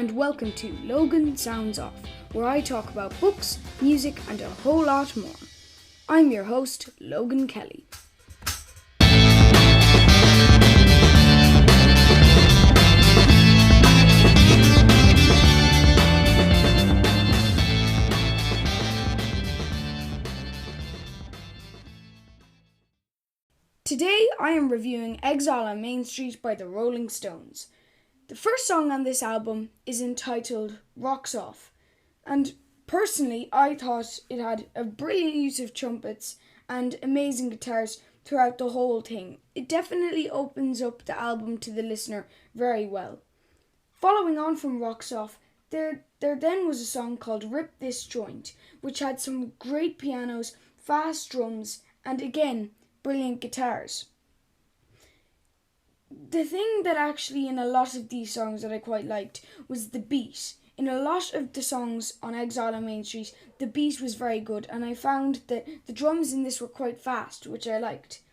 and welcome to Logan Sounds Off, where I talk about books, music, and a whole lot more. I'm your host, Logan Kelly. Today I am reviewing Exile on Main Street by the Rolling Stones. The first song on this album is entitled Rocks Off, and personally I thought it had a brilliant use of trumpets and amazing guitars throughout the whole thing. It definitely opens up the album to the listener very well. Following on from Rocks Off, there then was a song called Rip This Joint, which had some great pianos, fast drums, and again, brilliant guitars. The thing that actually in a lot of these songs that I quite liked was the beat. In a lot of the songs on Exile on Main Street, the beat was very good, and I found that the drums in this were quite fast, which I liked.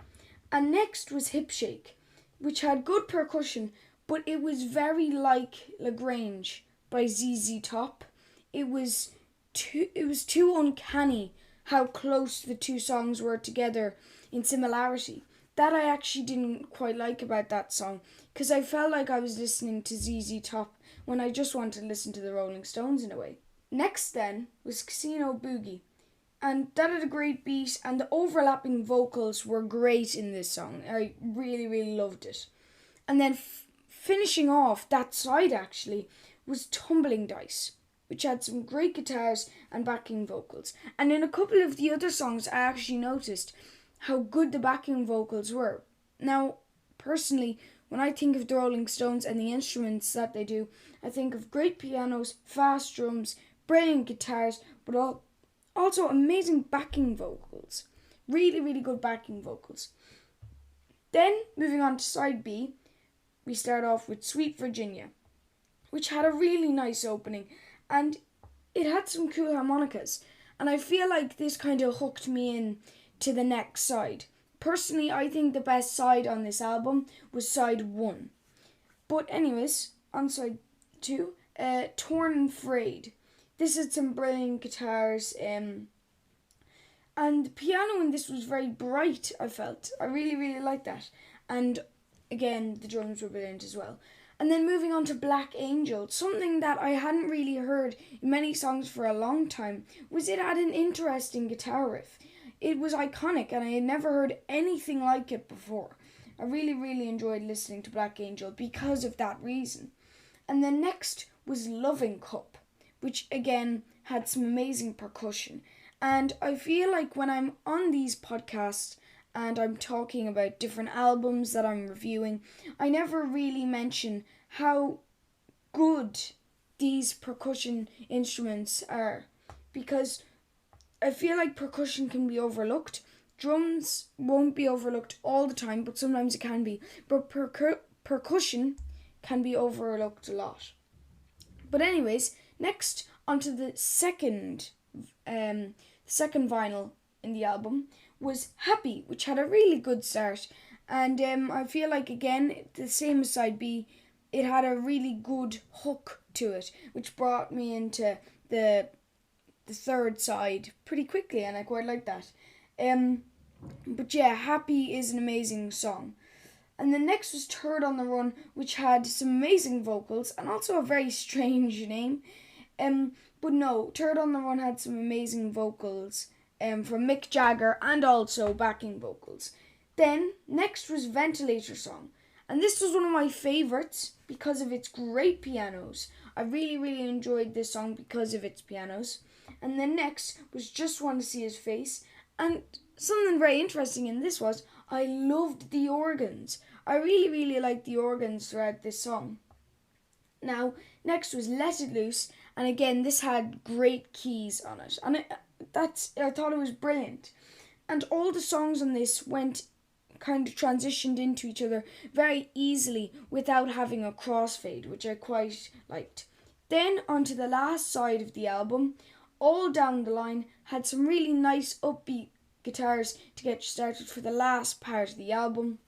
And next was Hip Shake, which had good percussion, but it was very like Lagrange by ZZ Top. It was too uncanny how close the two songs were together in similarity. That I actually didn't quite like about that song, because I felt like I was listening to ZZ Top when I just wanted to listen to the Rolling Stones in a way. Next then was Casino Boogie, and that had a great beat, and the overlapping vocals were great in this song. I really loved it. And then finishing off that side actually was Tumbling Dice, which had some great guitars and backing vocals. And in a couple of the other songs I actually noticed how good the backing vocals were. Now, personally, when I think of the Rolling Stones and the instruments that they do, I think of great pianos, fast drums, brilliant guitars, but also amazing backing vocals. Really good backing vocals. Then, moving on to side B, we start off with Sweet Virginia, which had a really nice opening, and it had some cool harmonicas, and I feel like this kind of hooked me in to the next side. Personally, I think the best side on this album was side 1. But anyways, on side 2, Torn and Frayed. This had some brilliant guitars, and the piano in this was very bright, I felt. I really liked that. And again, the drums were brilliant as well. And then moving on to Black Angel, something that I hadn't really heard in many songs for a long time was it had an interesting guitar riff. It was iconic, and I had never heard anything like it before. I really enjoyed listening to Black Angel because of that reason. And then next was Loving Cup, which again had some amazing percussion. And I feel like when I'm on these podcasts and I'm talking about different albums that I'm reviewing, I never really mention how good these percussion instruments are, because I feel like percussion can be overlooked. Drums won't be overlooked all the time, but sometimes it can be. But percussion can be overlooked a lot. But anyways, next onto the second vinyl in the album was Happy, which had a really good start. And I feel like, again, the same as side B, it had a really good hook to it, which brought me into the third side pretty quickly, and I quite like that. But yeah, Happy is an amazing song. And the next was Third on the Run, which had some amazing vocals and also a very strange name. But no, Third on the Run had some amazing vocals from Mick Jagger and also backing vocals. Then next was Ventilator Song, and this was one of my favourites because of its great pianos. I really enjoyed this song because of its pianos. And then next was Just Want to See His Face. And something very interesting in this was I loved the organs. I really liked the organs throughout this song. Now, next was Let It Loose. And again, this had great keys on it. And I thought it was brilliant. And all the songs on this kind of transitioned into each other very easily without having a crossfade, which I quite liked. Then onto the last side of the album, All Down the Line had some really nice upbeat guitars to get you started for the last part of the album.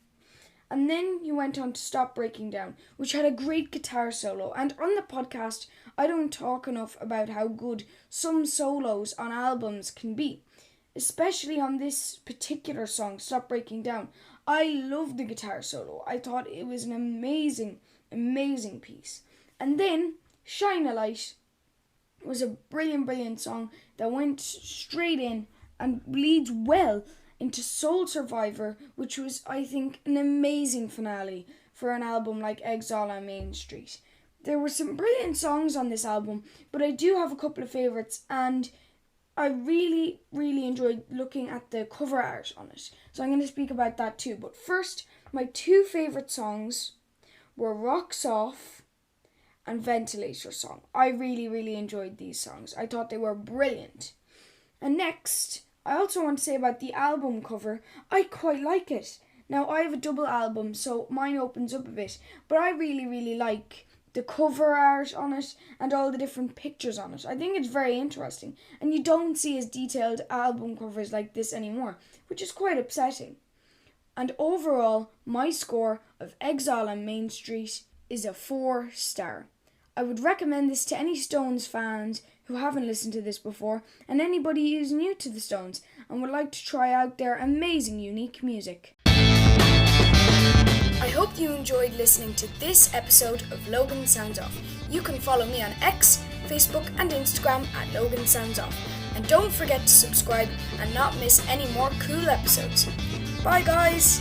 And then he went on to Stop Breaking Down, which had a great guitar solo. And on the podcast, I don't talk enough about how good some solos on albums can be, especially on this particular song, Stop Breaking Down. I love the guitar solo. I thought it was an amazing piece. And then Shine a Light was a brilliant song that went straight in and leads well into Soul Survivor, which was, I think, an amazing finale for an album like Exile on Main Street. There were some brilliant songs on this album, but I do have a couple of favourites, and I really enjoyed looking at the cover art on it. So I'm going to speak about that too. But first, my two favourite songs were Rocks Off and Ventilator Song. I really enjoyed these songs. I thought they were brilliant. And next, I also want to say about the album cover, I quite like it. Now, I have a double album, so mine opens up a bit, but I really like the cover art on it and all the different pictures on it. I think it's very interesting, and you don't see as detailed album covers like this anymore, which is quite upsetting. And overall, my score of Exile on Main Street is a 4-star. I would recommend this to any Stones fans who haven't listened to this before, and anybody who's new to the Stones and would like to try out their amazing, unique music. I hope you enjoyed listening to this episode of Logan Sounds Off. You can follow me on X, Facebook and Instagram at Logan Sounds Off. And don't forget to subscribe and not miss any more cool episodes. Bye guys!